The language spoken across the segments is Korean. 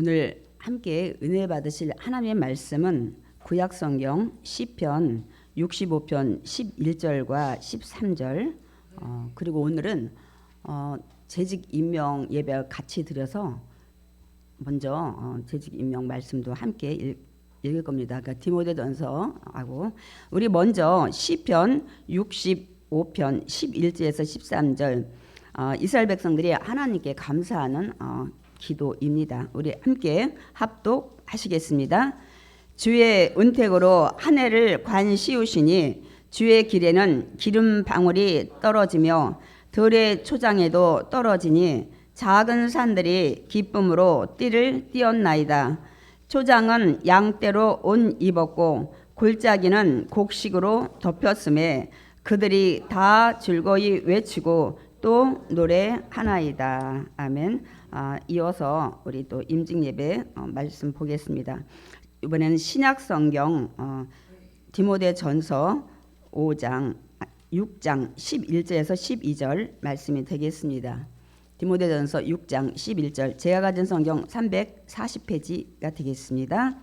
오늘 함께 은혜 받으실 하나님의 말씀은 구약성경 시편 65편 11절과 13절 그리고 오늘은 재직 임명 예배 같이 드려서 먼저 재직 임명 말씀도 함께 읽을 겁니다. 그러니까 디모데전서하고 우리 먼저 시편 65편 11절에서 13절 이스라엘 백성들이 하나님께 감사하는 기도입니다. 우리 함께 합독하시겠습니다. 주의 은택으로 한 해를 관씌우시니 주의 길에는 기름 방울이 떨어지며 들의 초장에도 떨어지니 작은 산들이 기쁨으로 띠를 띄었나이다. 초장은 양떼로 옷 입었고 골짜기는 곡식으로 덮였음에 그들이 다 즐거이 외치고 또 노래하나이다. 아멘. 이어서 우리 또 임직예배 말씀 보겠습니다. 이번에는 신약성경 디모데전서 6장 11절에서 12절 말씀이 되겠습니다. 디모데전서 6장 11절 제가 가진 성경 340페이지가 되겠습니다.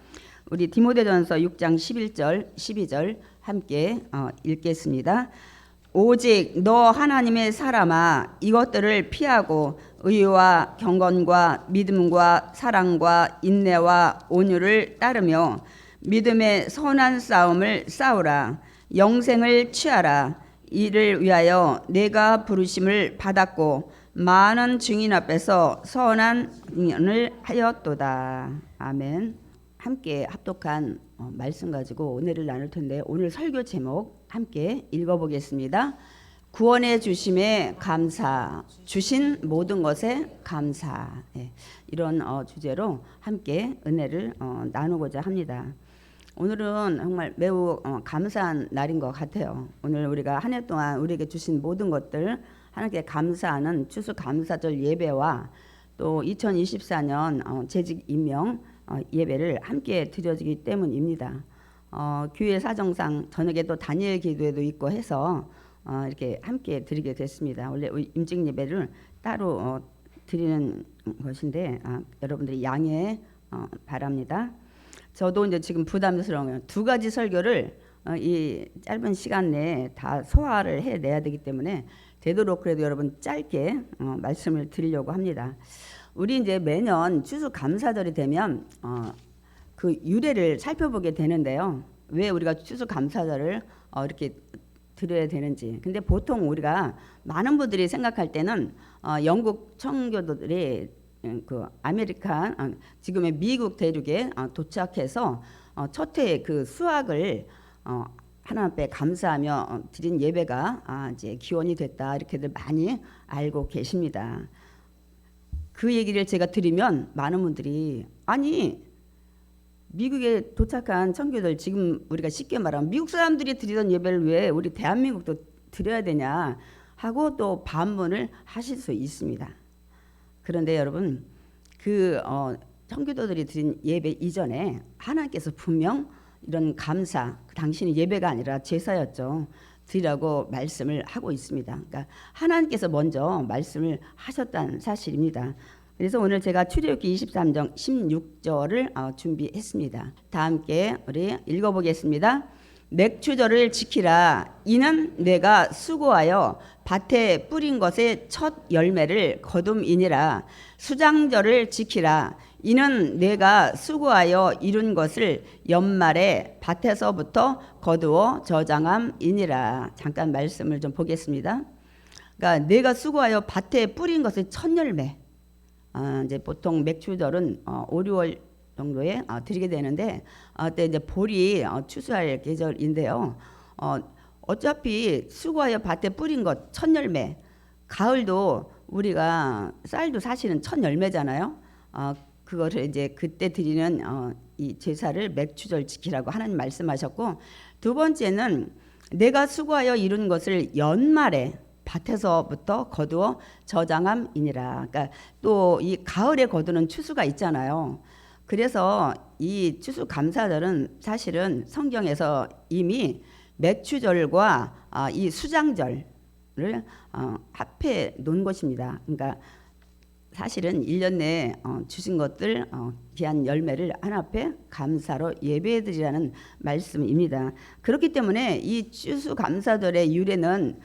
우리 디모데전서 6장 11절 12절 함께 읽겠습니다. 오직 너 하나님의 사람아 이것들을 피하고 의와 경건과 믿음과 사랑과 인내와 온유를 따르며 믿음의 선한 싸움을 싸우라. 영생을 취하라. 이를 위하여 내가 부르심을 받았고 많은 증인 앞에서 선한 증언을 하였도다. 아멘. 함께 합독한 말씀 가지고 은혜를 나눌 텐데 오늘 설교 제목 함께 읽어보겠습니다. 구원해 주심에 감사, 주신 모든 것에 감사. 이런 주제로 함께 은혜를 나누고자 합니다. 오늘은 정말 매우 감사한 날인 것 같아요. 오늘 우리가 한 해 동안 우리에게 주신 모든 것들 하나님께 감사하는 추수감사절 예배와 또 2024년 재직 임명 예배를 함께 드려지기 때문입니다. 교회 사정상 저녁에 또 다니엘 기도회도 있고 해서 이렇게 함께 드리게 됐습니다. 원래 임직 예배를 따로 드리는 것인데 여러분들이 양해 바랍니다. 저도 이제 지금 부담스러워요. 두 가지 설교를 이 짧은 시간 내에 다 소화를 해내야 되기 때문에 되도록 그래도 여러분 짧게 말씀을 드리려고 합니다. 우리 이제 매년 추수감사절이 되면 그 유래를 살펴보게 되는데요. 왜 우리가 추수감사절을 이렇게 드려야 되는지. 근데 보통 우리가 많은 분들이 생각할 때는 영국 청교도들이 그 아메리카 지금의 미국 대륙에 도착해서 첫 해 그 수확을 하나님 앞에 감사하며 드린 예배가 이제 기원이 됐다 이렇게들 많이 알고 계십니다. 그 얘기를 제가 드리면 많은 분들이 아니 미국에 도착한 청교도들 지금 우리가 쉽게 말하면 미국 사람들이 드리던 예배를 왜 우리 대한민국도 드려야 되냐 하고 또 반문을 하실 수 있습니다. 그런데 여러분 그 청교도들이 드린 예배 이전에 하나님께서 분명 이런 감사 당신이 예배가 아니라 제사였죠. 드리라고 말씀을 하고 있습니다. 그러니까 하나님께서 먼저 말씀을 하셨다는 사실입니다. 그래서 오늘 제가 출애굽기 23장 16절을 준비했습니다. 다 함께 우리 읽어보겠습니다. 맥추절을 지키라. 이는 내가 수고하여 밭에 뿌린 것의 첫 열매를 거둠이니라. 수장절을 지키라. 이는 내가 수고하여 이룬 것을 연말에 밭에서부터 거두어 저장함이니라. 잠깐 말씀을 좀 보겠습니다. 그러니까 내가 수고하여 밭에 뿌린 것의 첫 열매. 이제 보통 맥추절은 5, 6월 정도에 드리게 되는데 그때 이제 볼이 추수할 계절인데요. 어차피 수고하여 밭에 뿌린 것 첫 열매. 가을도 우리가 쌀도 사실은 첫 열매잖아요. 그거를 이제 그때 드리는 이 제사를 맥추절 지키라고 하나님 말씀하셨고, 두 번째는 내가 수고하여 이룬 것을 연말에 밭에서부터 거두어 저장함이니라. 그러니까 또 이 가을에 거두는 추수가 있잖아요. 그래서 이 추수감사절은 사실은 성경에서 이미 맥추절과 이 수장절을 합해 놓은 것입니다. 그러니까 사실은 1년 내에 주신 것들 귀한 열매를 하나 앞에 감사로 예배해드리라는 말씀입니다. 그렇기 때문에 이 추수감사절의 유래는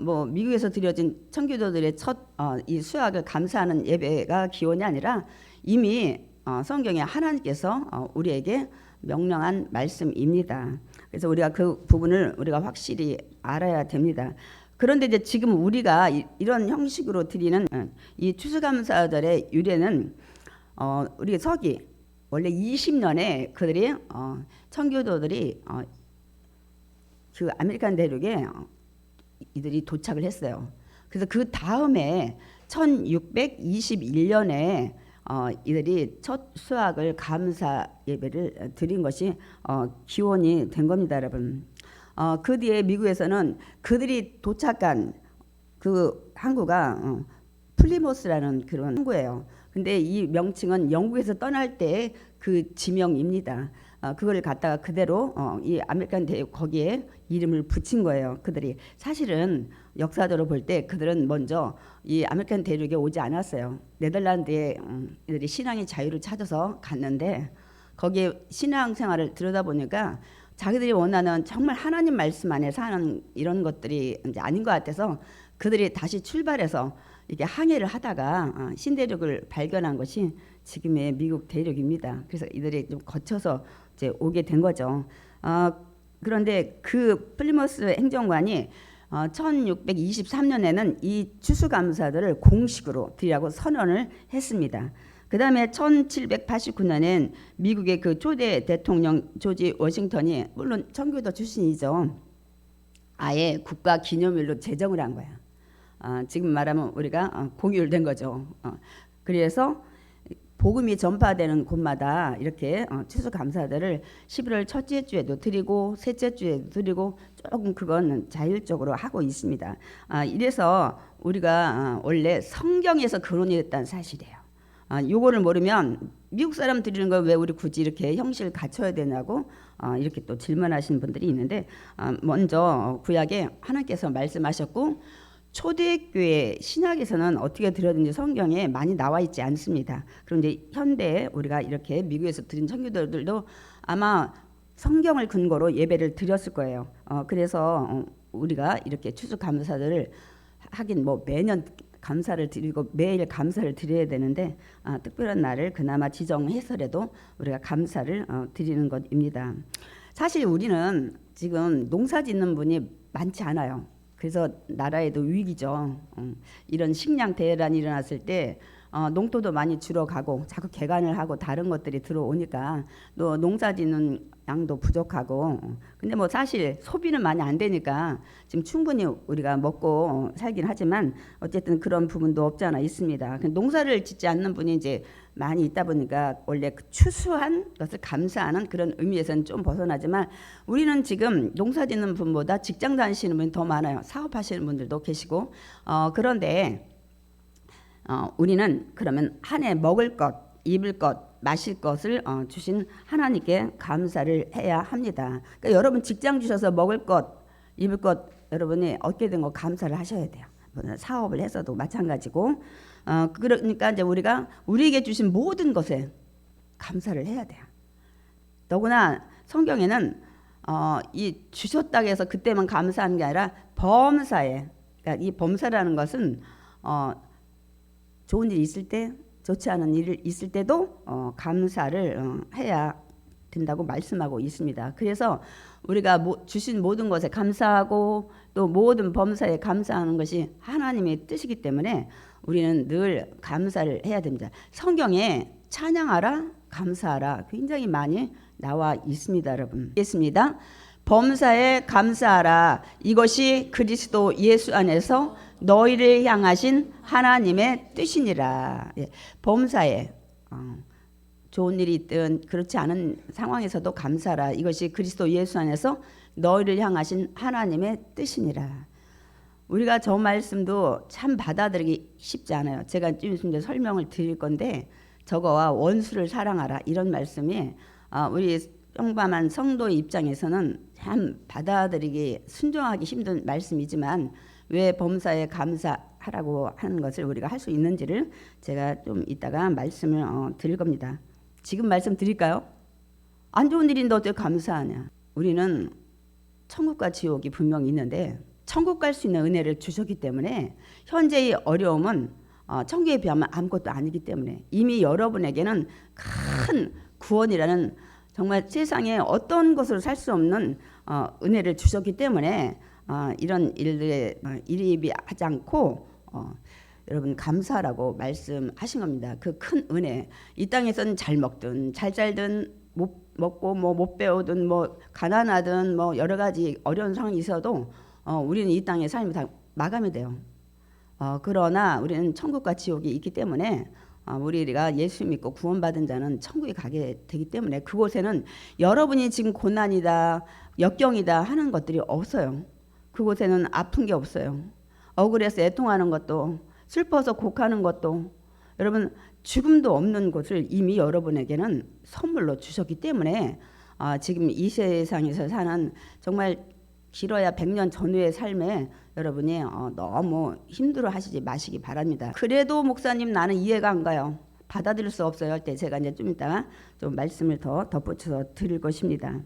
뭐 미국에서 드려진 청교도들의 첫 이 수확을 감사하는 예배가 기원이 아니라 이미 성경에 하나님께서 우리에게 명령한 말씀입니다. 그래서 우리가 그 부분을 우리가 확실히 알아야 됩니다. 그런데 이제 지금 우리가 이런 형식으로 드리는 이 추수감사절의 유래는 우리 서기 원래 20년에 그들이 청교도들이 그 아메리칸 대륙에 이들이 도착을 했어요. 그래서 그 다음에 1621년에 이들이 첫 수확을 감사 예배를 드린 것이 기원이 된 겁니다, 여러분. 그 뒤에 미국에서는 그들이 도착한 그 항구가 플리모스라는 그런 항구예요. 근데 이 명칭은 영국에서 떠날 때 그 지명입니다. 그걸 갖다가 그대로 이 아메리칸 대륙 거기에 이름을 붙인 거예요. 그들이 사실은 역사적으로 볼 때 그들은 먼저 이 아메리칸 대륙에 오지 않았어요. 네덜란드에 이들이 신앙의 자유를 찾아서 갔는데 거기에 신앙 생활을 들여다보니까 자기들이 원하는 정말 하나님 말씀 안에 사는 이런 것들이 이제 아닌 것 같아서 그들이 다시 출발해서 이렇게 항해를 하다가 신대륙을 발견한 것이 지금의 미국 대륙입니다. 그래서 이들이 좀 거쳐서 이제 오게 된 거죠. 그런데 그 플리머스 행정관이 1623년에는 이 추수감사들을 공식으로 드리라고 선언을 했습니다. 그 다음에 1789년엔 미국의 그 초대 대통령 조지 워싱턴이 물론 청교도 출신이죠. 아예 국가 기념일로 제정을 한 거야. 지금 말하면 우리가 공휴일된 거죠. 그래서 복음이 전파되는 곳마다 이렇게 추수감사들을 11월 첫째 주에도 드리고 셋째 주에도 드리고 조금 그건 자율적으로 하고 있습니다. 이래서 우리가 원래 성경에서 근원이 됐다는 사실이에요. 요거를 모르면 미국 사람 드리는 걸 왜 우리 굳이 이렇게 형식을 갖춰야 되냐고 이렇게 또 질문하시는 분들이 있는데 먼저 구약에 하나님께서 말씀하셨고 초대교회 신약에서는 어떻게 드려든지 성경에 많이 나와 있지 않습니다. 그런데 현대에 우리가 이렇게 미국에서 드린 청교도들도 아마 성경을 근거로 예배를 드렸을 거예요. 그래서 우리가 이렇게 추수감사들을 하긴 뭐 매년 감사를 드리고 매일 감사를 드려야 되는데 특별한 날을 그나마 지정해서라도 우리가 감사를 드리는 것입니다. 사실 우리는 지금 농사 짓는 분이 많지 않아요. 그래서 나라에도 위기죠. 이런 식량 대란이 일어났을 때 농토도 많이 줄어가고 자꾸 개간을 하고 다른 것들이 들어오니까 또 농사 짓는 양도 부족하고 근데 뭐 사실 소비는 많이 안 되니까 지금 충분히 우리가 먹고 살긴 하지만 어쨌든 그런 부분도 없지 않아 있습니다. 농사를 짓지 않는 분이 이제 많이 있다 보니까 원래 그 추수한 것을 감사하는 그런 의미에서는 좀 벗어나지만 우리는 지금 농사 짓는 분보다 직장 다니시는 분이 더 많아요. 사업하시는 분들도 계시고 그런데 우리는 그러면 한 해 먹을 것, 입을 것, 마실 것을 주신 하나님께 감사를 해야 합니다. 그러니까 여러분 직장 주셔서 먹을 것, 입을 것 여러분이 얻게 된 거 감사를 하셔야 돼요. 사업을 해서도 마찬가지고 그러니까 이제 우리가 우리에게 주신 모든 것에 감사를 해야 돼요. 더구나 성경에는 이 주셨다고 해서 그때만 감사하는 게 아니라 범사에 그러니까 이 범사라는 것은 좋은 일이 있을 때 좋지 않은 일이 있을 때도 감사를 해야 된다고 말씀하고 있습니다. 그래서 우리가 주신 모든 것에 감사하고 또 모든 범사에 감사하는 것이 하나님의 뜻이기 때문에 우리는 늘 감사를 해야 됩니다. 성경에 찬양하라, 감사하라 굉장히 많이 나와 있습니다, 여러분. 있습니다. 범사에 감사하라. 이것이 그리스도 예수 안에서 너희를 향하신 하나님의 뜻이니라. 예, 범사에 좋은 일이 있든 그렇지 않은 상황에서도 감사하라. 이것이 그리스도 예수 안에서 너희를 향하신 하나님의 뜻이니라. 우리가 저 말씀도 참 받아들이기 쉽지 않아요. 제가 좀 있으면 설명을 드릴 건데 저거와 원수를 사랑하라 이런 말씀이 우리 평범한 성도의 입장에서는 참 받아들이기 순종하기 힘든 말씀이지만 왜 범사에 감사 감사하라고 하는 것을 우리가 할 수 있는지를 제가 좀 이따가 말씀을 드릴 겁니다. 지금 말씀 드릴까요? 안 좋은 일인데 어떻게 감사하냐. 우리는 천국과 지옥이 분명히 있는데 천국 갈 수 있는 은혜를 주셨기 때문에 현재의 어려움은 천국에 비하면 아무것도 아니기 때문에 이미 여러분에게는 큰 구원이라는 정말 세상에 어떤 것으로 살 수 없는 은혜를 주셨기 때문에 이런 일들에 일입하지 않고 여러분 감사라고 말씀하신 겁니다. 그 큰 은혜. 이 땅에서는 잘 먹든 잘 살든 못 먹고 뭐 못 배우든 뭐 가난하든 뭐 여러 가지 어려운 상황이 있어도 우리는 이 땅의 삶이 다 마감이 돼요. 그러나 우리는 천국과 지옥이 있기 때문에 우리가 예수 믿고 구원받은 자는 천국에 가게 되기 때문에 그곳에는 여러분이 지금 고난이다 역경이다 하는 것들이 없어요. 그곳에는 아픈 게 없어요. 억울해서 애통하는 것도 슬퍼서 곡하는 것도 여러분 죽음도 없는 곳을 이미 여러분에게는 선물로 주셨기 때문에 지금 이 세상에서 사는 정말 길어야 100년 전후의 삶에 여러분이 너무 힘들어 하시지 마시기 바랍니다. 그래도 목사님 나는 이해가 안 가요. 받아들일 수 없어요 할 때 제가 이제 좀 이따가 좀 말씀을 더 덧붙여서 드릴 것입니다.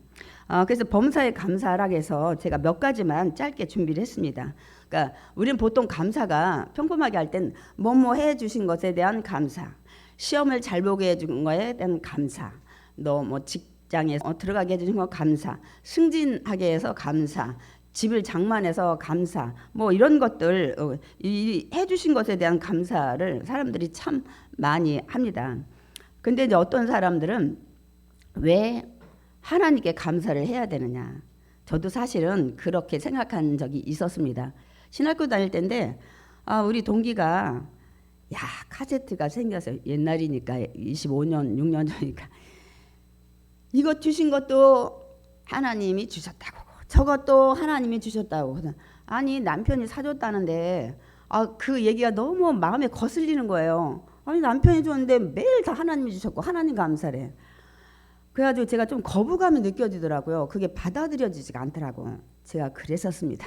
그래서 범사에 감사하라 해서 제가 몇 가지만 짧게 준비를 했습니다. 그러니까 우리는 보통 감사가 평범하게 할 땐 뭐뭐 해주신 것에 대한 감사, 시험을 잘 보게 해준 거에 대한 감사, 너 뭐 직장에 들어가게 해주신 거 감사, 승진하게 해서 감사, 집을 장만해서 감사, 뭐 이런 것들 이 해주신 것에 대한 감사를 사람들이 참 많이 합니다. 근데 이제 어떤 사람들은 왜 하나님께 감사를 해야 되느냐. 저도 사실은 그렇게 생각한 적이 있었습니다. 신학교 다닐 때인데 우리 동기가 카세트가 생겼어요. 옛날이니까 25년 6년 전이니까 이것 주신 것도 하나님이 주셨다고 저것도 하나님이 주셨다고. 아니 남편이 사줬다는데 그 얘기가 너무 마음에 거슬리는 거예요. 아니 남편이 줬는데 매일 다 하나님이 주셨고 하나님 감사래. 그래가지고 제가 좀 거부감이 느껴지더라고요. 그게 받아들여지지가 않더라고. 제가 그랬었습니다.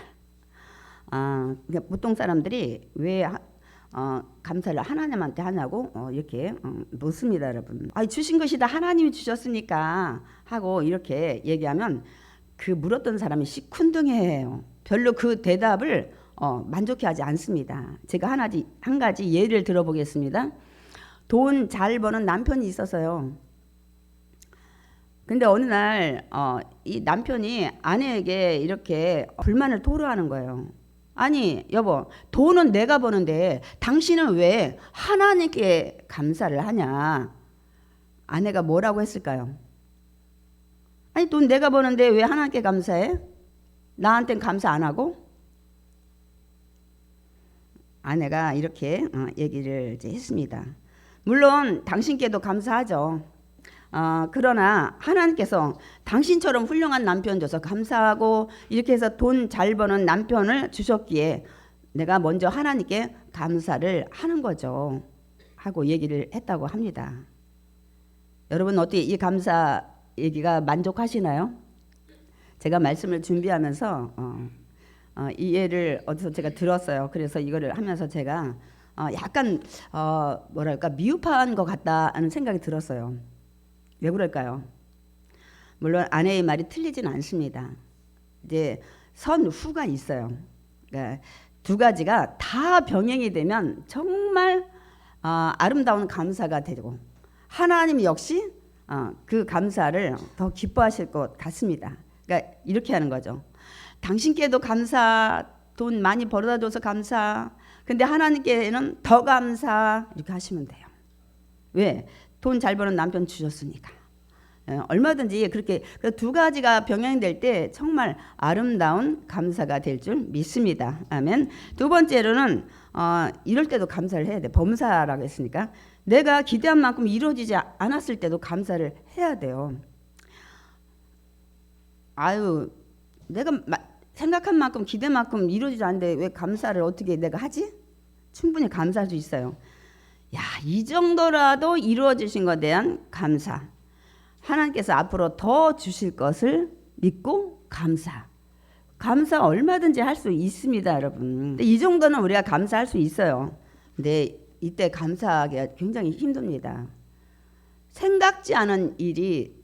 그러니까 보통 사람들이 왜 감사를 하나님한테 하냐고 이렇게 묻습니다, 여러분. 주신 것이 다 하나님이 주셨으니까 하고 이렇게 얘기하면 그 물었던 사람이 시큰둥해해요. 별로 그 대답을 만족해하지 않습니다. 제가 한 가지 예를 들어보겠습니다. 돈 잘 버는 남편이 있었어요. 근데 어느 날 이 남편이 아내에게 이렇게 불만을 토로하는 거예요. 아니 여보, 돈은 내가 버는데 당신은 왜 하나님께 감사를 하냐. 아내가 뭐라고 했을까요? 아니 돈 내가 버는데 왜 하나님께 감사해? 나한텐 감사 안 하고? 아내가 이렇게 얘기를 이제 했습니다. 물론 당신께도 감사하죠. 그러나 하나님께서 당신처럼 훌륭한 남편 줘서 감사하고 이렇게 해서 돈 잘 버는 남편을 주셨기에 내가 먼저 하나님께 감사를 하는 거죠 하고 얘기를 했다고 합니다. 여러분 어떻게 이 감사 얘기가 만족하시나요? 제가 말씀을 준비하면서 이 예를 어디서 제가 들었어요. 그래서 이거를 하면서 제가 약간 뭐랄까 미흡한 것 같다는 생각이 들었어요. 왜 그럴까요? 물론 아내의 말이 틀리진 않습니다. 이제 선후가 있어요. 그러니까 두 가지가 다 병행이 되면 정말 아름다운 감사가 되고 하나님 역시 그 감사를 더 기뻐하실 것 같습니다. 그러니까 이렇게 하는 거죠. 당신께도 감사, 돈 많이 벌어다 줘서 감사. 근데 하나님께는 더 감사 이렇게 하시면 돼요. 왜? 돈 잘 버는 남편 주셨으니까. 얼마든지 그렇게 두 가지가 병행될 때 정말 아름다운 감사가 될 줄 믿습니다. 아멘. 두 번째로는 이럴 때도 감사를 해야 돼. 범사라고 했으니까 내가 기대한 만큼 이루어지지 않았을 때도 감사를 해야 돼요. 내가 생각한 만큼 기대한 만큼 이루어지지 않는데 왜 감사를 어떻게 내가 하지? 충분히 감사할 수 있어요. 이 정도라도 이루어지신 것에 대한 감사. 하나님께서 앞으로 더 주실 것을 믿고 감사. 감사 얼마든지 할 수 있습니다, 여러분. 근데 이 정도는 우리가 감사할 수 있어요. 근데 이때 감사하기가 굉장히 힘듭니다. 생각지 않은 일이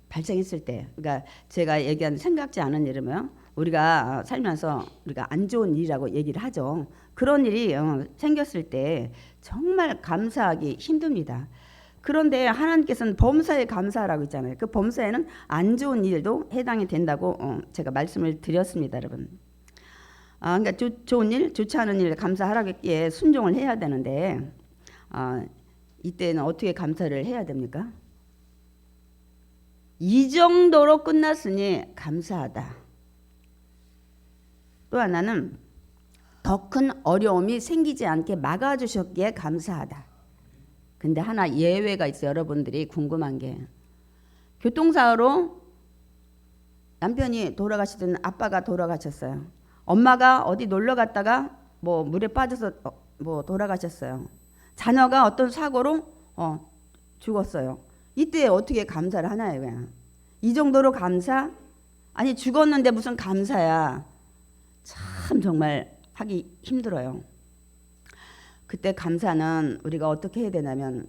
발생했을 때, 그러니까 제가 얘기한 생각지 않은 일이면 우리가 살면서 우리가 안 좋은 일이라고 얘기를 하죠. 그런 일이 생겼을 때 정말 감사하기 힘듭니다. 그런데 하나님께서는 범사에 감사하라고 있잖아요. 그 범사에는 안 좋은 일도 해당이 된다고 제가 말씀을 드렸습니다, 여러분. 그러니까 좋은 일, 좋지 않은 일 감사하라고 했기에 순종을 해야 되는데 이때는 어떻게 감사를 해야 됩니까? 이 정도로 끝났으니 감사하다. 또 하나는 더 큰 어려움이 생기지 않게 막아주셨기에 감사하다. 근데 하나 예외가 있어요. 여러분들이 궁금한 게, 교통사고로 남편이 돌아가시든 아빠가 돌아가셨어요. 엄마가 어디 놀러 갔다가 뭐 물에 빠져서 뭐 돌아가셨어요. 자녀가 어떤 사고로 죽었어요. 이때 어떻게 감사를 하나요? 그냥 이 정도로 감사? 아니 죽었는데 무슨 감사야. 참 정말 하기 힘들어요. 그때 감사는 우리가 어떻게 해야 되냐면,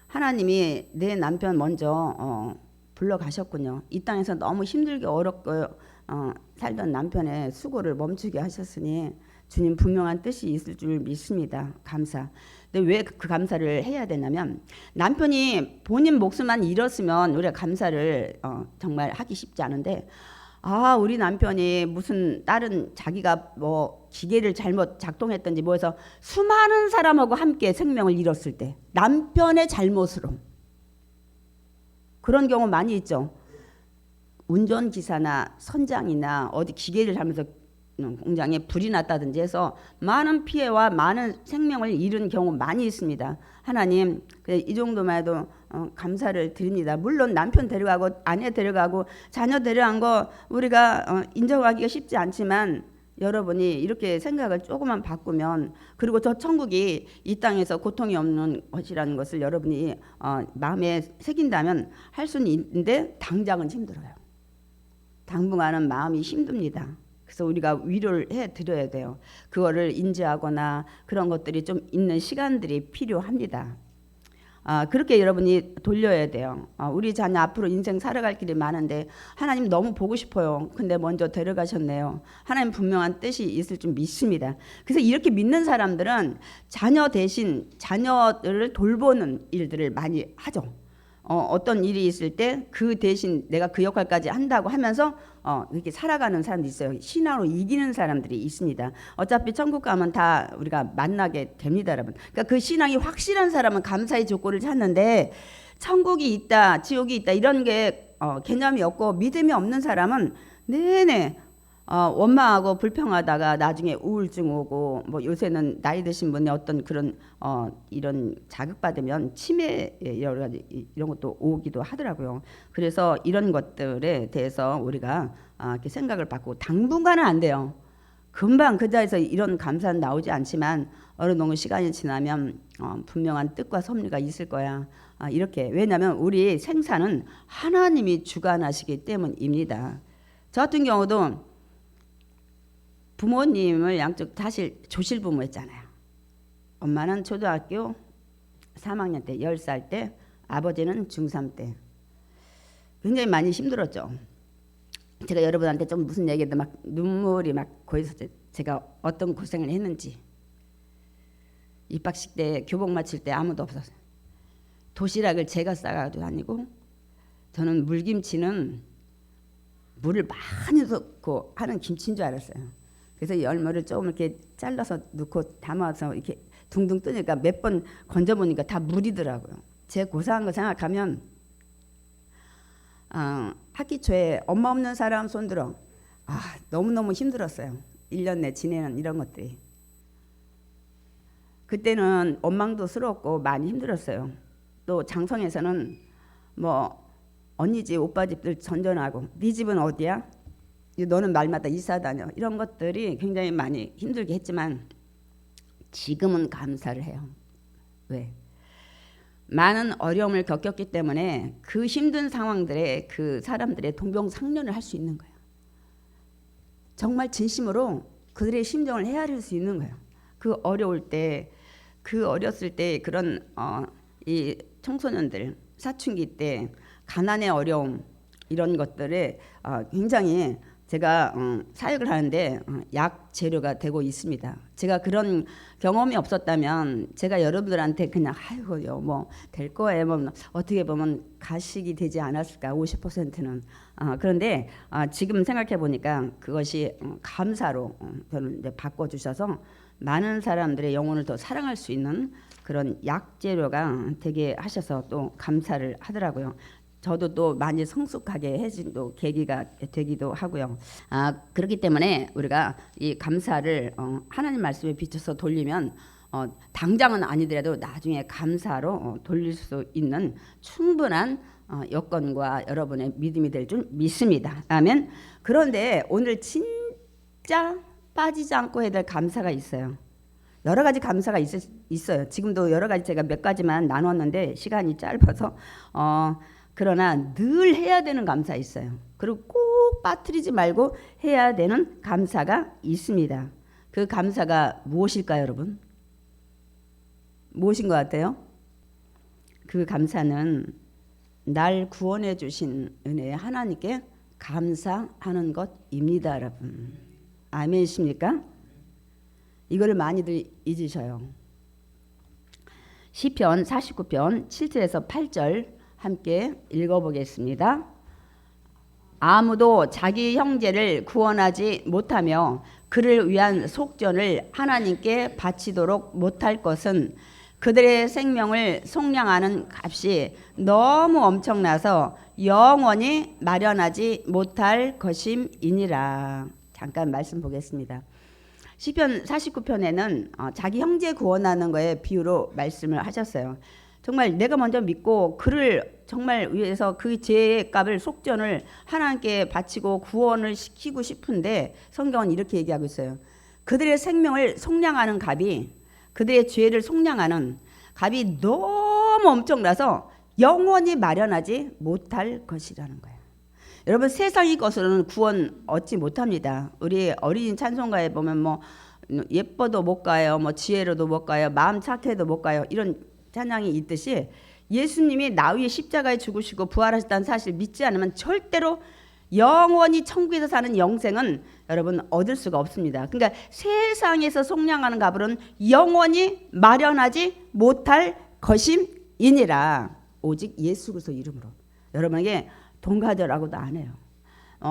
하나님이 내 남편 먼저 불러가셨군요. 이 땅에서 너무 힘들게 어렵고 살던 남편의 수고를 멈추게 하셨으니 주님 분명한 뜻이 있을 줄 믿습니다. 감사. 근데 왜 그 감사를 해야 되냐면, 남편이 본인 목숨만 잃었으면 우리가 감사를 정말 하기 쉽지 않은데, 우리 남편이 무슨 다른 자기가 뭐 기계를 잘못 작동했던지 뭐해서 수많은 사람하고 함께 생명을 잃었을 때 남편의 잘못으로, 그런 경우 많이 있죠. 운전기사나 선장이나 어디 기계를 잘못해서 공장에 불이 났다든지 해서 많은 피해와 많은 생명을 잃은 경우 많이 있습니다. 하나님, 이 정도만 해도 감사를 드립니다. 물론 남편 데려가고 아내 데려가고 자녀 데려간 거 우리가 인정하기가 쉽지 않지만, 여러분이 이렇게 생각을 조금만 바꾸면, 그리고 저 천국이 이 땅에서 고통이 없는 것이라는 것을 여러분이 마음에 새긴다면 할 수는 있는데 당장은 힘들어요. 당분간은 마음이 힘듭니다. 그래서 우리가 위로를 해드려야 돼요. 그거를 인지하거나 그런 것들이 좀 있는 시간들이 필요합니다. 그렇게 여러분이 돌려야 돼요. 우리 자녀 앞으로 인생 살아갈 길이 많은데 하나님 너무 보고 싶어요. 근데 먼저 데려가셨네요. 하나님 분명한 뜻이 있을 줄 믿습니다. 그래서 이렇게 믿는 사람들은 자녀 대신 자녀를 돌보는 일들을 많이 하죠. 어떤 일이 있을 때 그 대신 내가 그 역할까지 한다고 하면서 이렇게 살아가는 사람들이 있어요. 신앙으로 이기는 사람들이 있습니다. 어차피 천국 가면 다 우리가 만나게 됩니다, 여러분. 그러니까 그 신앙이 확실한 사람은 감사의 조건을 찾는데, 천국이 있다, 지옥이 있다 이런 게 개념이 없고 믿음이 없는 사람은 내내 원망하고 불평하다가 나중에 우울증 오고, 뭐 요새는 나이 드신 분의 어떤 그런 이런 자극받으면 치매 여러 가지 이런 것도 오기도 하더라고요. 그래서 이런 것들에 대해서 우리가 이렇게 생각을 바꾸고, 당분간은 안 돼요. 금방 그 자리에서 이런 감사는 나오지 않지만 어느 정도 시간이 지나면 분명한 뜻과 섭리가 있을 거야. 이렇게, 왜냐하면 우리 생사는 하나님이 주관하시기 때문입니다. 저 같은 경우도 부모님을 양쪽 사실 조실부모였잖아요. 엄마는 초등학교 3학년 때 10살 때, 아버지는 중3 때. 굉장히 많이 힘들었죠. 제가 여러분한테 좀 무슨 얘기해도 막 눈물이 막 고여서 제가 어떤 고생을 했는지. 입학식 때 교복 마칠 때 아무도 없었어요. 도시락을 제가 싸가지고 다니고, 저는 물김치는 물을 많이 넣고 하는 김치인 줄 알았어요. 그래서 열무를 조금 이렇게 잘라서 넣고 담아서 이렇게 둥둥 뜨니까 몇 번 건져보니까 다 물이더라고요. 제 고생한 거 생각하면 학기 초에 엄마 없는 사람 손들어. 너무너무 힘들었어요. 1년 내 지내는 이런 것들이. 그때는 원망도스럽고 많이 힘들었어요. 또 장성에서는 뭐 언니 집 오빠 집들 전전하고, 네 집은 어디야? 너는 말마다 이사 다녀. 이런 것들이 굉장히 많이 힘들게 했지만 지금은 감사를 해요. 왜? 많은 어려움을 겪었기 때문에 그 힘든 상황들에 그 사람들의 동병상련을 할 수 있는 거예요. 정말 진심으로 그들의 심정을 헤아릴 수 있는 거예요. 그 어려울 때, 그 어렸을 때 그런 이 청소년들 사춘기 때 가난의 어려움 이런 것들에 굉장히 제가 사역을 하는데 약 재료가 되고 있습니다. 제가 그런 경험이 없었다면 제가 여러분들한테 그냥 아이고요 뭐 될 거예요 뭐 어떻게 보면 가식이 되지 않았을까 50%는 그런데 지금 생각해 보니까 그것이 감사로 저는 이제 바꿔 주셔서 많은 사람들의 영혼을 더 사랑할 수 있는 그런 약 재료가 되게 하셔서 또 감사를 하더라고요. 저도 또 많이 성숙하게 해진 또 계기가 되기도 하고요. 그렇기 때문에 우리가 이 감사를 하나님 말씀에 비춰서 돌리면 당장은 아니더라도 나중에 감사로 돌릴 수 있는 충분한 여건과 여러분의 믿음이 될 줄 믿습니다. 아멘. 그런데 오늘 진짜 빠지지 않고 해야 될 감사가 있어요. 여러 가지 감사가 있어요. 지금도 여러 가지 제가 몇 가지만 나눴는데 시간이 짧아서 그러나 늘 해야 되는 감사 있어요. 그리고 꼭 빠뜨리지 말고 해야 되는 감사가 있습니다. 그 감사가 무엇일까요, 여러분? 무엇인 것 같아요? 그 감사는 날 구원해 주신 은혜에 하나님께 감사하는 것입니다, 여러분. 아멘이십니까? 이거를 많이들 잊으셔요. 시편 49편 7절에서 8절 함께 읽어보겠습니다. 아무도 자기 형제를 구원하지 못하며 그를 위한 속전을 하나님께 바치도록 못할 것은 그들의 생명을 속량하는 값이 너무 엄청나서 영원히 마련하지 못할 것임이니라. 잠깐 말씀 보겠습니다. 시편 49편에는 자기 형제 구원하는 거에 비유로 말씀을 하셨어요. 정말 내가 먼저 믿고 그를 정말 위해서 그 죄의 값을 속전을 하나님께 바치고 구원을 시키고 싶은데 성경은 이렇게 얘기하고 있어요. 그들의 생명을 속량하는 값이 그들의 죄를 속량하는 값이 너무 엄청나서 영원히 마련하지 못할 것이라는 거예요. 여러분 세상의 것으로는 구원 얻지 못합니다. 우리 어린이 찬송가에 보면 뭐 예뻐도 못 가요, 뭐 지혜로도 못 가요, 마음 착해도 못 가요 이런 찬양이 있듯이 예수님이 나 위에 십자가에 죽으시고 부활하셨다는 사실 믿지 않으면 절대로 영원히 천국에서 사는 영생은 여러분 얻을 수가 없습니다. 그러니까 세상에서 속량하는 값으로는 영원히 마련하지 못할 것임이니라. 오직 예수 그리스도 이름으로. 여러분에게 돈 가져라고도 안 해요.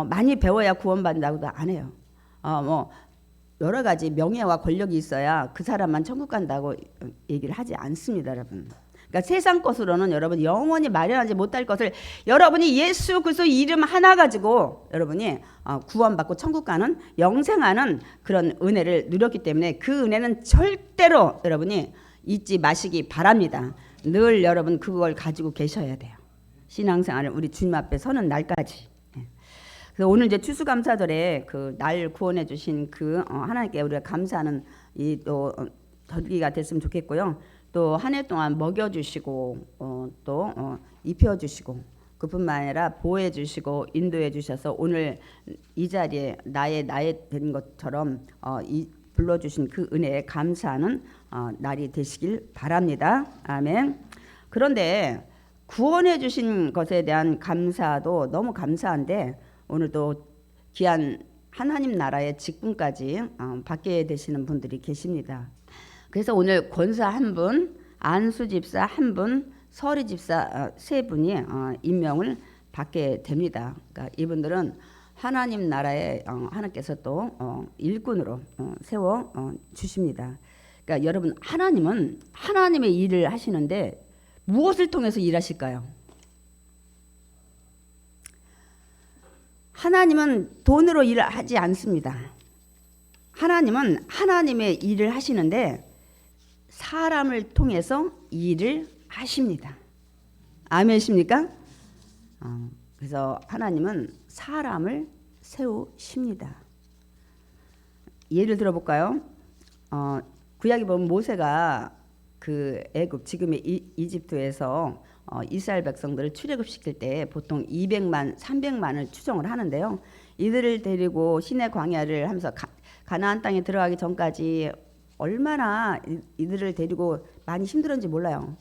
많이 배워야 구원받는다고도 안 해요. 뭐 여러 가지 명예와 권력이 있어야 그 사람만 천국 간다고 얘기를 하지 않습니다, 여러분. 그러니까 세상 것으로는 여러분 영원히 마련하지 못할 것을 여러분이 예수 그리스도 이름 하나 가지고 여러분이 구원받고 천국 가는 영생하는 그런 은혜를 누렸기 때문에 그 은혜는 절대로 여러분이 잊지 마시기 바랍니다. 늘 여러분 그걸 가지고 계셔야 돼요. 신앙생활을 우리 주님 앞에 서는 날까지. 그래서 오늘 이제 추수감사절에 그 날 구원해 주신 그 하나님께 우리가 감사하는 이 또 절기가 됐으면 좋겠고요. 또 한 해 동안 먹여 주시고 또 입혀 주시고 그뿐만 아니라 보호해 주시고 인도해 주셔서 오늘 이 자리에 나의 된 것처럼 불러 주신 그 은혜에 감사하는 날이 되시길 바랍니다. 아멘. 그런데 구원해 주신 것에 대한 감사도 너무 감사한데 오늘도 귀한 하나님 나라의 직분까지 받게 되시는 분들이 계십니다. 그래서 오늘 권사 한 분, 안수 집사 한 분, 서리 집사 세 분이 임명을 받게 됩니다. 그러니까 이분들은 하나님 나라에 하나님께서 또 일꾼으로 세워 주십니다. 그러니까 여러분 하나님은 하나님의 일을 하시는데 무엇을 통해서 일하실까요? 하나님은 돈으로 일을 하지 않습니다. 하나님은 하나님의 일을 하시는데 사람을 통해서 일을 하십니다. 아멘이십니까? 그래서 하나님은 사람을 세우십니다. 예를 들어볼까요? 구약에 보면 모세가 그 애굽 지금의 이집트에서 이스라엘 백성들을 출애굽시킬 때 보통 200만, 300만을 추정을 하는데요. 이들을 데리고 시내 광야를 하면서 가나안 땅에 들어가기 전까지 얼마나 이들을 데리고 많이 힘들었는지 몰라요.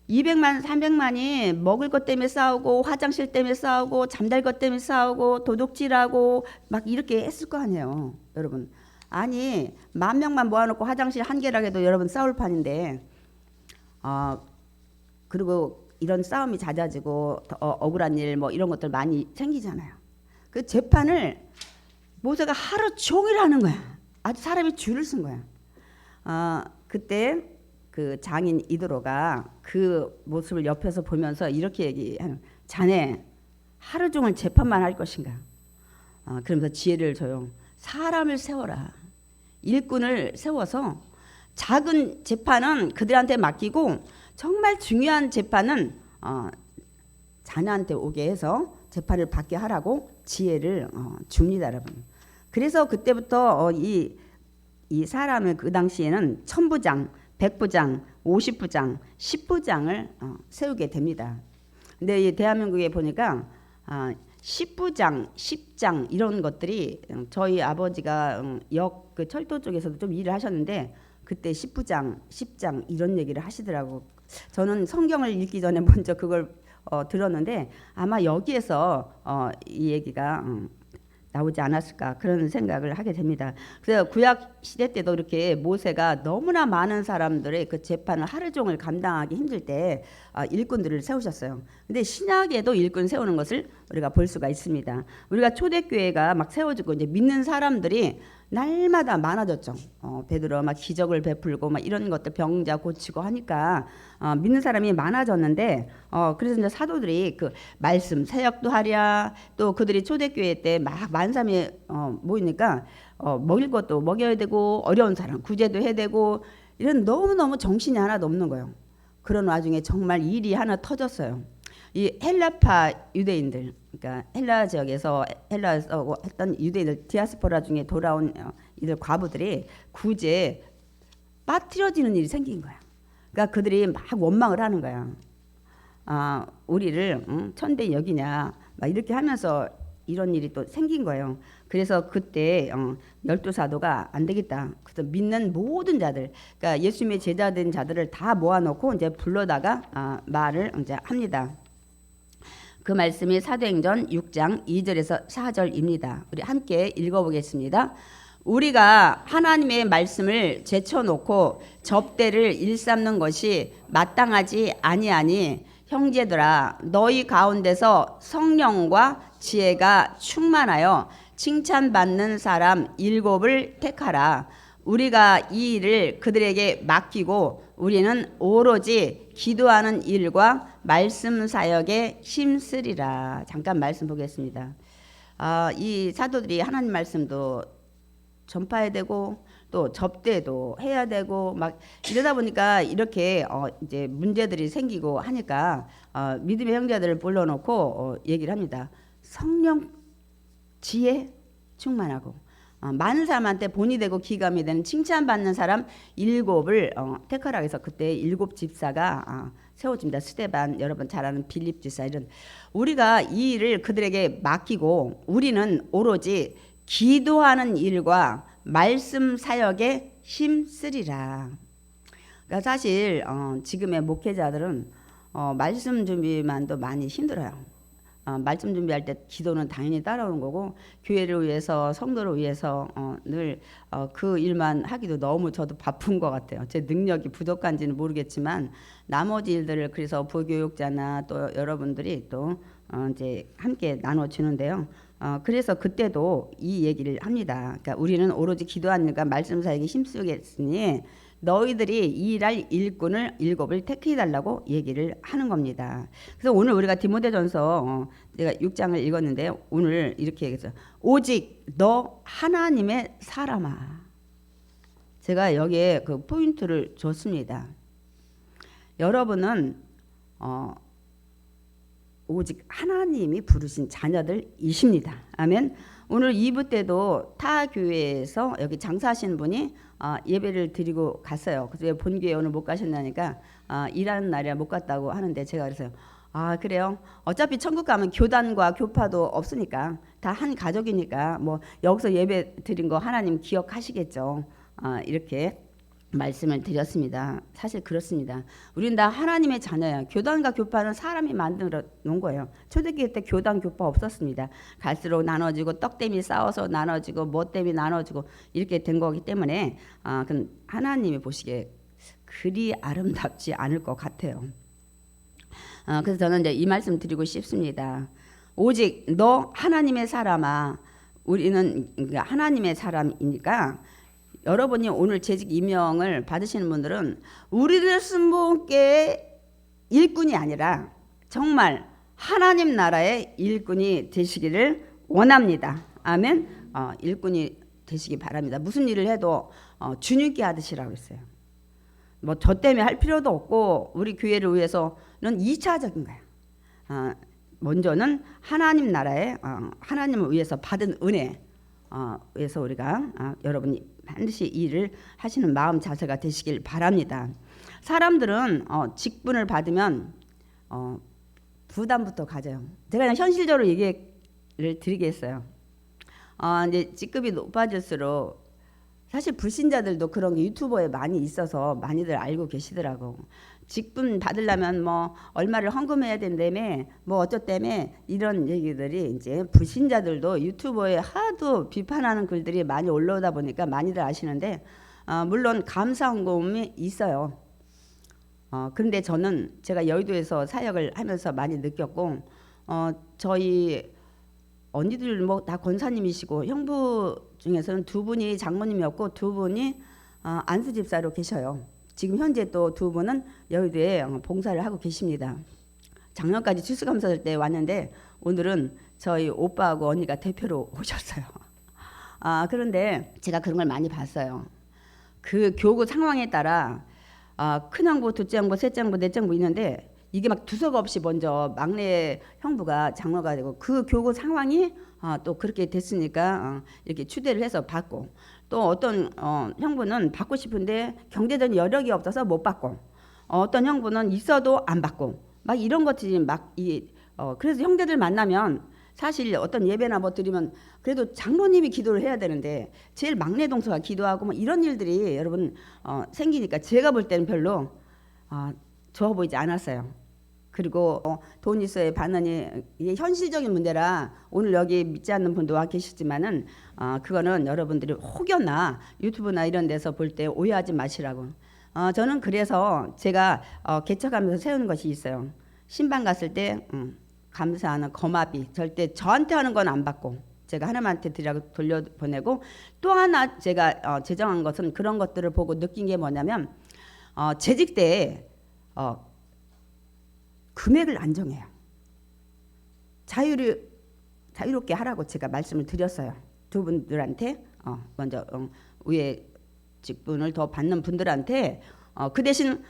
200만, 300만이 먹을 것 때문에 싸우고 화장실 때문에 싸우고 잠잘 것 때문에 싸우고 도둑질하고 막 이렇게 했을 거 아니에요, 여러분. 아니 10,000명만 모아놓고 화장실 한 개라 해도 여러분 싸울 판인데, 그리고 이런 싸움이 잦아지고 억울한 일 뭐 이런 것들 많이 생기잖아요. 그 재판을 모세가 하루 종일 하는 거야. 아주 사람이 줄을 쓴 거야. 그때 그 장인 이드로가 그 모습을 옆에서 보면서 이렇게 얘기하는, 자네 하루 종일 재판만 할 것인가? 그러면서 지혜를 줘요. 사람을 세워라. 일꾼을 세워서 작은 재판은 그들한테 맡기고 정말 중요한 재판은 자녀한테 오게 해서 재판을 받게 하라고 지혜를 줍니다, 여러분. 그래서 그때부터 이 사람을 그 당시에는 1000부장, 100부장, 50부장, 10부장을 세우게 됩니다. 근데 이 대한민국에 보니까 10부장, 10장 이런 것들이, 저희 아버지가 그 철도 쪽에서도 좀 일을 하셨는데 그때 10부장, 10장 이런 얘기를 하시더라고. 저는 성경을 읽기 전에 먼저 그걸 들었는데 아마 여기에서 이 얘기가 나오지 않았을까 그런 생각을 하게 됩니다. 그래서 구약 시대 때도 이렇게 모세가 너무나 많은 사람들의 그 재판을 하루 종일 감당하기 힘들 때 일꾼들을 세우셨어요. 근데 신약에도 일꾼 세우는 것을 우리가 볼 수가 있습니다. 우리가 초대교회가 막 세워지고 이제 믿는 사람들이 날마다 많아졌죠. 베드로 막 기적을 베풀고 막 이런 것들 병자 고치고 하니까 믿는 사람이 많아졌는데, 그래서 이제 사도들이 그 말씀 사역도 하랴, 또 그들이 초대교회 때 막 많은 사람이 모이니까 먹일 것도 먹여야 되고 어려운 사람 구제도 해야 되고 이런 너무너무 정신이 하나도 없는 거예요. 그런 와중에 정말 일이 하나 터졌어요. 이 헬라파 유대인들, 그러니까 헬라 지역에서 헬라에서 했던 유대인들 디아스포라 중에 돌아온 이들 과부들이 구제에 빠뜨려지는 일이 생긴 거야. 그러니까 그들이 막 원망을 하는 거야. 우리를 천대 여기냐 막 이렇게 하면서 이런 일이 또 생긴 거예요. 그래서 그때 12사도가 안 되겠다. 그래서 믿는 모든 자들, 그러니까 예수님의 제자된 자들을 다 모아놓고 이제 불러다가 말을 이제 합니다. 그 말씀이 사도행전 6장 2절에서 4절입니다. 우리 함께 읽어보겠습니다. 우리가 하나님의 말씀을 제쳐놓고 접대를 일삼는 것이 마땅하지 아니하니 형제들아 너희 가운데서 성령과 지혜가 충만하여 칭찬받는 사람 7을 택하라. 우리가 이 일을 그들에게 맡기고 우리는 오로지 기도하는 일과 말씀 사역에 힘쓰리라. 잠깐 말씀 보겠습니다. 이 사도들이 하나님 말씀도 전파해야 되고 또 접대도 해야 되고 막 이러다 보니까 이렇게 이제 문제들이 생기고 하니까 믿음의 형제들을 불러놓고 얘기를 합니다. 성령 지혜 충만하고 많은 사람한테 본이 되고 기감이 되는 칭찬받는 사람 7을 택하라 해서 그때 7 집사가 세워집니다. 스데반, 여러분 잘 아는 빌립 집사, 이런. 우리가 이 일을 그들에게 맡기고 우리는 오로지 기도하는 일과 말씀 사역에 힘쓰리라. 그러니까 사실 지금의 목회자들은 말씀 준비만도 많이 힘들어요. 말씀 준비할 때 기도는 당연히 따라오는 거고 교회를 위해서 성도를 위해서 늘 그 일만 하기도 너무 저도 바쁜 것 같아요. 제 능력이 부족한지는 모르겠지만 나머지 일들을 그래서 부교육자나 또 여러분들이 또 이제 함께 나눠주는데요. 그래서 그때도 이 얘기를 합니다. 그러니까 우리는 오로지 기도하는 일과 말씀 사역에 힘쓰겠으니 너희들이 이 일할 일꾼을 7을 택해달라고 얘기를 하는 겁니다. 그래서 오늘 우리가 디모데전서 제가 6장을 읽었는데 오늘 이렇게 얘기했어요. 오직 너 하나님의 사람아. 제가 여기에 그 포인트를 줬습니다. 여러분은 오직 하나님이 부르신 자녀들이십니다. 아멘. 오늘 2부 때도 타 교회에서 여기 장사하시는 분이 예배를 드리고 갔어요. 그래서 본교회 오늘 못 가셨나니까 일하는 날이라 못 갔다고 하는데 제가 그래서 아, 그래요? 어차피 천국 가면 교단과 교파도 없으니까 다 한 가족이니까 뭐 여기서 예배 드린 거 하나님 기억하시겠죠. 이렇게 말씀을 드렸습니다. 사실 그렇습니다. 우리는 다 하나님의 자녀예요. 교단과 교파는 사람이 만들어 놓은 거예요. 초대교회 때 교단 교파 없었습니다. 갈수록 나눠지고 떡 때문에 싸워서 나눠지고 뭐 때문에 나눠지고 이렇게 된 거기 때문에 그건 하나님이 보시기에 그리 아름답지 않을 것 같아요. 그래서 저는 이제 이 말씀 드리고 싶습니다. 오직 너 하나님의 사람아, 우리는 하나님의 사람이니까 여러분이 오늘 재직 임명을 받으시는 분들은 우리들 순복의 일꾼이 아니라 정말 하나님 나라의 일꾼이 되시기를 원합니다. 아멘. 일꾼이 되시기 바랍니다. 무슨 일을 해도 주님께 하듯이라고 했어요. 뭐 저 때문에 할 필요도 없고 우리 교회를 위해서는 2차적인 거예요. 먼저는 하나님 나라에 하나님을 위해서 받은 은혜 위해서 우리가 여러분이 반드시 일을 하시는 마음 자세가 되시길 바랍니다. 사람들은 직분을 받으면 부담부터 가져요. 제가 그냥 현실적으로 얘기를 드리겠어요. 이제 직급이 높아질수록 사실 불신자들도 그런 게 유튜버에 많이 있어서 많이들 알고 계시더라고. 직분 받으려면 뭐 얼마를 헌금해야 된다며 뭐 어쩌다며 이런 얘기들이 이제 불신자들도 유튜버에 하도 비판하는 글들이 많이 올라오다 보니까 많이들 아시는데 물론 감사 헌금이 있어요. 그런데 저는 제가 여의도에서 사역을 하면서 많이 느꼈고 저희 언니들 뭐 다 권사님이시고 형부 중에서는 2분이 장모님이었고 2분이 안수 집사로 계셔요. 지금 현재 또 2분은 여의도에 봉사를 하고 계십니다. 작년까지 추수감사절 때 왔는데 오늘은 저희 오빠하고 언니가 대표로 오셨어요. 그런데 제가 그런 걸 많이 봤어요. 그 교구 상황에 따라 큰 형부, 둘째 형부, 셋째 형부, 넷째 형부 있는데 이게 막 두서가 없이 먼저 막내 형부가 장로가 되고 그 교구 상황이 또 그렇게 됐으니까 이렇게 추대를 해서 받고 또 어떤 형부는 받고 싶은데 경제적인 여력이 없어서 못 받고 어떤 형부는 있어도 안 받고 막 이런 것들이 그래서 형제들 만나면 사실 어떤 예배나 뭐 드리면 그래도 장로님이 기도를 해야 되는데 제일 막내 동서가 기도하고 뭐 이런 일들이 여러분 생기니까 제가 볼 때는 별로 좋아 보이지 않았어요. 그리고 돈 있어야 받느니 이게 현실적인 문제라 오늘 여기 믿지 않는 분도 와 계시지만은 그거는 여러분들이 혹여나 유튜브나 이런 데서 볼 때 오해하지 마시라고. 저는 그래서 제가 개척하면서 세우는 것이 있어요. 신방 갔을 때 감사하는 거마비 절대 저한테 하는 건 안 받고 제가 하나님한테 드리라고 돌려보내고 또 하나 제가 제정한 것은 그런 것들을 보고 느낀 게 뭐냐면 재직 때 금액을 안 정해요. 자유롭게 하라고 제가 말씀을 드렸어요. 2분들한테 먼저 위에 직분을 더 받는 분들한테 그 대신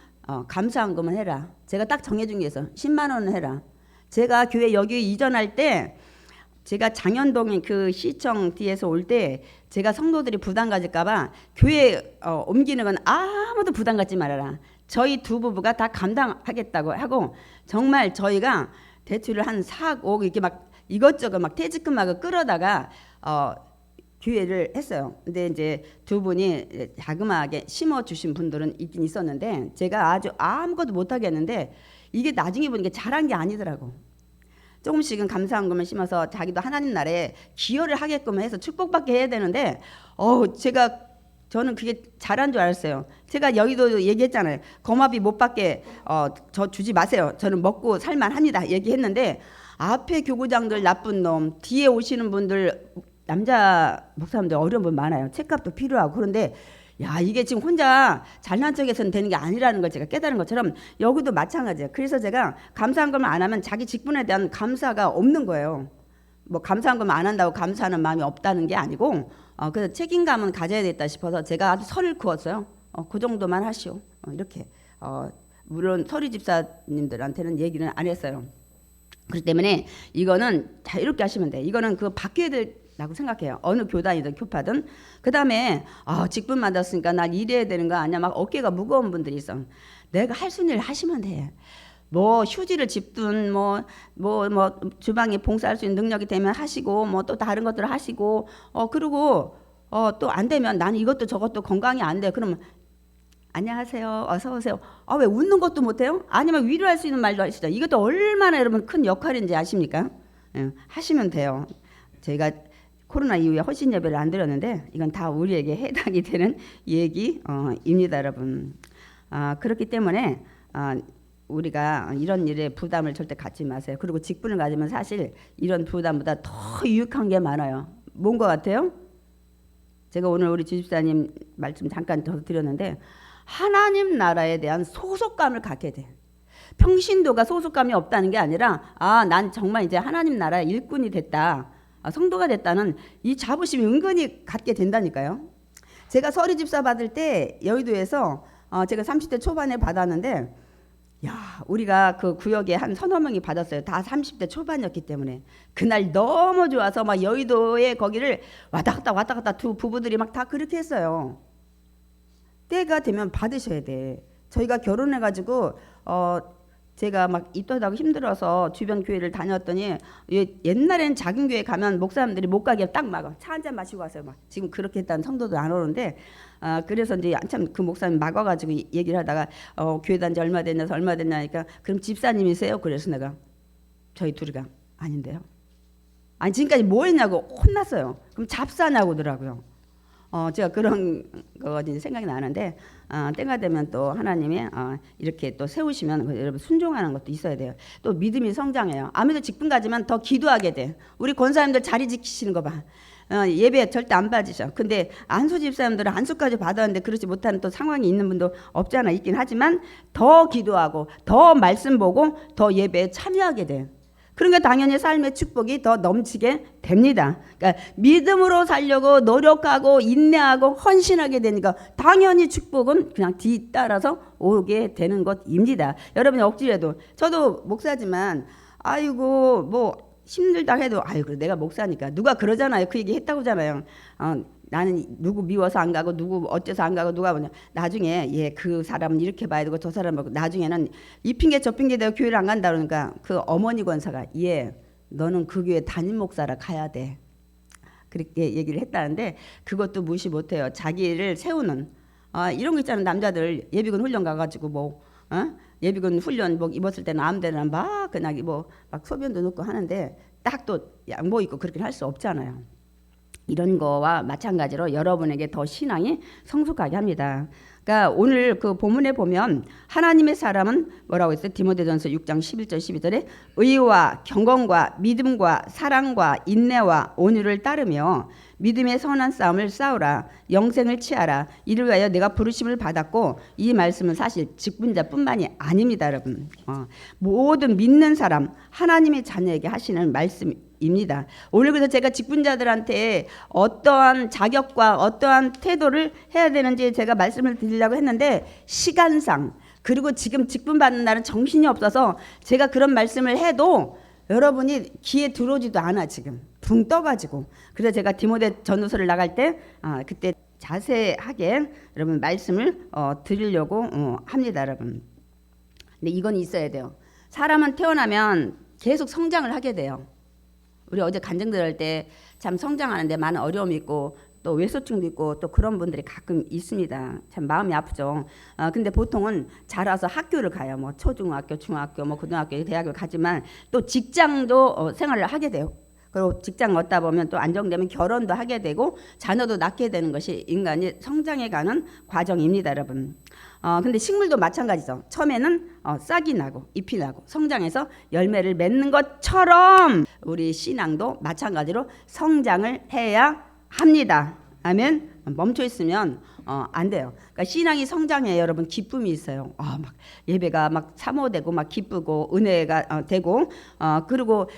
감사헌금은 해라. 제가 딱 정해준 게 있어. 10만 원은 해라. 제가 교회 여기 이전할 때 제가 장현동 그 시청 뒤에서 올 때 제가 성도들이 부담 가질까봐 교회 옮기는 건 아무도 부담 갖지 말아라. 저희 2 부부가 다 감당하겠다고 하고 정말 저희가 대출을 한 4억 5억 이렇게 막 이것저것 막 퇴직금하고 끌어다가 기회를 했어요. 근데 이제 2분이 자그마하게 심어주신 분들은 있긴 있었는데 제가 아주 아무것도 못하겠는데 이게 나중에 보니까 잘한 게 아니더라고. 조금씩은 감사헌금을 심어서 자기도 하나님 나라에 기여를 하게끔 해서 축복받게 해야 되는데 저는 그게 잘한 줄 알았어요. 제가 여기도 얘기했잖아요. 거마비 못 받게 저 주지 마세요. 저는 먹고 살만합니다. 얘기했는데 앞에 교구장들 나쁜 놈, 뒤에 오시는 분들 남자 목사님들 어려운 분 많아요. 책값도 필요하고 그런데 야 이게 지금 혼자 잘난 척해서는 되는 게 아니라는 걸 제가 깨달은 것처럼 여기도 마찬가지예요. 그래서 제가 감사헌금을 안 하면 자기 직분에 대한 감사가 없는 거예요. 뭐 감사헌금 안 한다고 감사하는 마음이 없다는 게 아니고 그래서 책임감은 가져야 되겠다 싶어서 제가 아주 선을 그었어요. 그 정도만 하시오. 이렇게 물론 서리 집사님들한테는 얘기는 안 했어요. 그렇기 때문에 이거는 자유롭게 하시면 돼. 이거는 그 바뀌어야 된다고 생각해요. 어느 교단이든 교파든. 그 다음에 직분 받았으니까 나 일해야 되는 거 아니야. 막 어깨가 무거운 분들이 있어. 내가 할 수 있는 일 하시면 돼. 뭐 휴지를 집든 뭐 주방에 봉사할 수 있는 능력이 되면 하시고 뭐 또 다른 것들을 하시고 그리고 또 안 되면 나는 이것도 저것도 건강이 안 돼. 그러면 안녕하세요. 어서 오세요. 왜 웃는 것도 못해요? 아니면 위로할 수 있는 말도 하시죠. 이것도 얼마나 여러분 큰 역할인지 아십니까? 하시면 돼요. 저희가 코로나 이후에 헌신 예배를 안 드렸는데 이건 다 우리에게 해당이 되는 얘기입니다, 여러분. 그렇기 때문에 우리가 이런 일에 부담을 절대 갖지 마세요. 그리고 직분을 가지면 사실 이런 부담보다 더 유익한 게 많아요. 뭔 것 같아요? 제가 오늘 우리 주집사님 말씀 잠깐 더 드렸는데 하나님 나라에 대한 소속감을 갖게 돼. 평신도가 소속감이 없다는 게 아니라 난 정말 이제 하나님 나라의 일꾼이 됐다. 성도가 됐다는 이 자부심이 은근히 갖게 된다니까요. 제가 서리 집사 받을 때 여의도에서 제가 30대 초반에 받았는데 우리가 그 구역에 한 서너 명이 받았어요. 다 30대 초반이었기 때문에 그날 너무 좋아서 막 여의도에 거기를 왔다 갔다 두 부부들이 막 다 그렇게 했어요. 때가 되면 받으셔야 돼. 저희가 결혼해가지고 제가 막 입덧하고 힘들어서 주변 교회를 다녔더니 옛날에는 작은 교회 가면 목사님들이 못 가게 딱 막아. 차 한 잔 마시고 가세요. 막 지금 그렇게 했다는 성도도 안 오는데 그래서 이제 한참 그 목사님 막아가지고 얘기를 하다가 교회 단지 얼마 됐냐서 얼마 됐냐니까 그럼 집사님이세요? 그래서 내가 저희 둘이가 아닌데요. 아니 지금까지 뭐 했냐고 혼났어요. 그럼 잡사냐고 그러더라고요. 제가 그런 거 생각이 나는데 때가 되면 또 하나님이 이렇게 또 세우시면 여러분 순종하는 것도 있어야 돼요. 또 믿음이 성장해요. 아무래도 직분 가지면 더 기도하게 돼. 우리 권사님들 자리 지키시는 거 봐. 예배 절대 안 빠지셔. 근데 안수 집사님들은 안수까지 받았는데 그렇지 못하는 또 상황이 있는 분도 없잖아. 있긴 하지만 더 기도하고 더 말씀 보고 더 예배에 참여하게 돼. 그러니까 당연히 삶의 축복이 더 넘치게 됩니다. 그러니까 믿음으로 살려고 노력하고 인내하고 헌신하게 되니까 당연히 축복은 그냥 뒤따라서 오게 되는 것입니다. 여러분이 억지라도 저도 목사지만 아이고 뭐 힘들다 해도 아이고 내가 목사니까 누가 그러잖아요. 그 얘기 했다고 하잖아요. 나는 누구 미워서 안 가고 누구 어째서 안 가고 누가 뭐냐. 나중에 그 사람은 이렇게 봐야 되고 저 사람은 나중에는 이 핑계 저 핑계 대고 교회를 안 간다 그러니까 그 어머니 권사가 너는 그 교회 담임 목사라 가야 돼. 그렇게 얘기를 했다는데 그것도 무시 못해요. 자기를 세우는 이런 거 있잖아요. 남자들 예비군 훈련 가가지고 예비군 훈련 복 입었을 때는 아무데나 막 그냥 막 소변도 넣고 하는데 딱 또 양복 입고 그렇게 할 수 없잖아요. 이런 거와 마찬가지로 여러분에게 더 신앙이 성숙하게 합니다. 그러니까 오늘 그 본문에 보면 하나님의 사람은 뭐라고 했어요? 디모데전서 6장 11절 12절에 의와 경건과 믿음과 사랑과 인내와 온유를 따르며 믿음의 선한 싸움을 싸우라. 영생을 취하라. 이를 위하여 내가 부르심을 받았고 이 말씀은 사실 직분자뿐만이 아닙니다, 여러분. 모든 믿는 사람 하나님의 자녀에게 하시는 말씀입니다. 오늘 그래서 제가 직분자들한테 어떠한 자격과 어떠한 태도를 해야 되는지 제가 말씀을 드리려고 했는데 시간상 그리고 지금 직분 받는 날은 정신이 없어서 제가 그런 말씀을 해도 여러분이 귀에 들어오지도 않아. 지금 붕 떠가지고. 그래서 제가 디모데 전후서를 나갈 때 그때 자세하게 여러분 말씀을 드리려고 합니다, 여러분. 근데 이건 있어야 돼요. 사람은 태어나면 계속 성장을 하게 돼요. 우리 어제 간증들 할 때 참 성장하는데 많은 어려움이 있고 또 외소증도 있고 또 그런 분들이 가끔 있습니다. 참 마음이 아프죠. 근데 보통은 자라서 학교를 가요. 뭐 초중학교, 중학교, 뭐 고등학교, 대학을 가지만 또 직장도 생활을 하게 돼요. 그리고 직장 얻다 보면 또 안정되면 결혼도 하게 되고 자녀도 낳게 되는 것이 인간이 성장해가는 과정입니다, 여러분. 근데 식물도 마찬가지죠. 처음에는 싹이 나고 잎이 나고 성장해서 열매를 맺는 것처럼 우리 신앙도 마찬가지로 성장을 해야 합니다. 아멘. 멈춰 있으면 안 돼요. 그러니까 신앙이 성장해야 여러분 기쁨이 있어요. 막 예배가 막 사모되고 막 기쁘고 은혜가 되고 그리고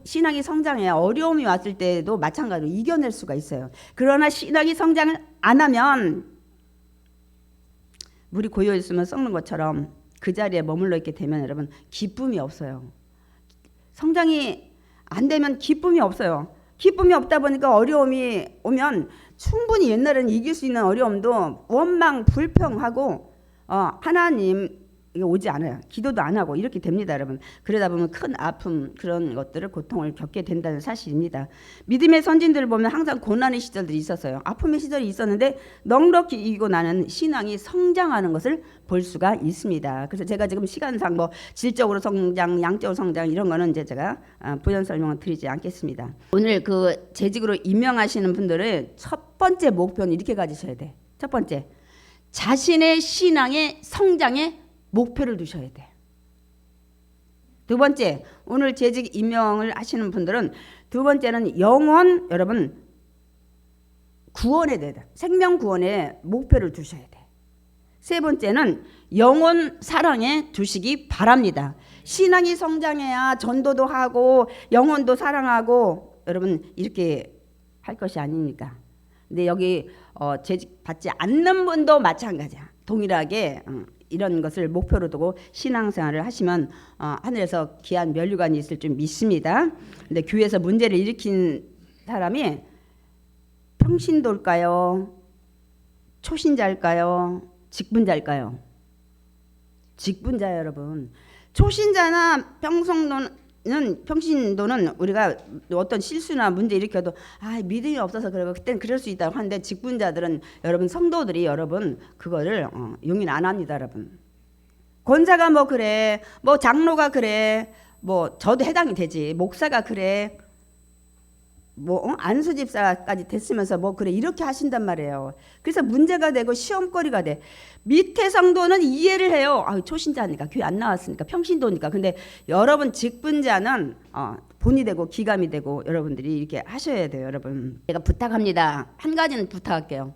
신앙이 성장해야 어려움이 왔을 때도 마찬가지로 이겨낼 수가 있어요. 그러나 신앙이 성장을 안 하면 물이 고여 있으면 썩는 것처럼 그 자리에 머물러 있게 되면 여러분 기쁨이 없어요. 성장이 안 되면 기쁨이 없어요. 기쁨이 없다 보니까 어려움이 오면 충분히 옛날에는 이길 수 있는 어려움도 원망 불평하고 하나님 이게 오지 않아요. 기도도 안 하고 이렇게 됩니다, 여러분. 그러다 보면 큰 아픔 그런 것들을 고통을 겪게 된다는 사실입니다. 믿음의 선진들을 보면 항상 고난의 시절들이 있었어요. 아픔의 시절이 있었는데 넉넉히 이기고 나는 신앙이 성장하는 것을 볼 수가 있습니다. 그래서 제가 지금 시간상 뭐 질적으로 성장, 양적으로 성장 이런 거는 이제 제가 부연 설명을 드리지 않겠습니다. 오늘 그 재직으로 임명하시는 분들의 첫 번째 목표는 이렇게 가지셔야 돼. 첫 번째, 자신의 신앙의 성장에 목표를 두셔야 돼. 두 번째, 오늘 재직 임명을 하시는 분들은 두 번째는 영혼, 여러분 구원에 대해 생명 구원에 목표를 두셔야 돼. 세 번째는 영혼 사랑에 두시기 바랍니다. 신앙이 성장해야 전도도 하고 영혼도 사랑하고 여러분 이렇게 할 것이 아니니까. 근데 여기 재직 받지 않는 분도 마찬가지야. 동일하게 이런 것을 목표로 두고 신앙생활을 하시면 하늘에서 귀한 면류관이 있을 줄 믿습니다. 근데 교회에서 문제를 일으킨 사람이 평신도일까요? 초신자일까요? 직분자일까요? 직분자 여러분. 초신자나 평신도는 우리가 어떤 실수나 문제 일으켜도 믿음이 없어서 그러고 그때는 그럴 수 있다고 하는데 직분자들은 여러분 성도들이 여러분 그거를 용인 안 합니다, 여러분. 권사가 뭐 그래, 뭐 장로가 그래, 뭐 저도 해당이 되지, 목사가 그래, 뭐 안수집사까지 됐으면서 뭐 그래 이렇게 하신단 말이에요. 그래서 문제가 되고 시험거리가 돼. 밑에 성도는 이해를 해요. 초신자니까 교회 안 나왔으니까 평신도니까. 근데 여러분 직분자는 본이 되고 기감이 되고 여러분들이 이렇게 하셔야 돼요, 여러분. 제가 부탁합니다. 한 가지는 부탁할게요.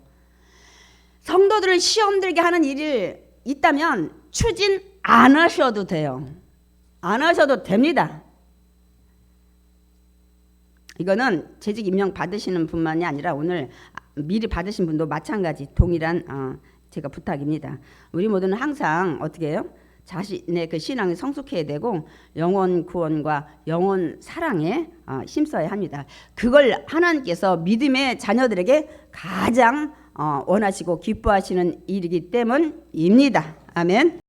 성도들을 시험 들게 하는 일이 있다면 추진 안 하셔도 돼요. 안 하셔도 됩니다. 이거는 재직 임명 받으시는 분만이 아니라 오늘 미리 받으신 분도 마찬가지 동일한 제가 부탁입니다. 우리 모두는 항상 어떻게 해요? 자신의 그 신앙이 성숙해야 되고 영혼 구원과 영혼 사랑에 힘써야 합니다. 그걸 하나님께서 믿음의 자녀들에게 가장 원하시고 기뻐하시는 일이기 때문입니다. 아멘.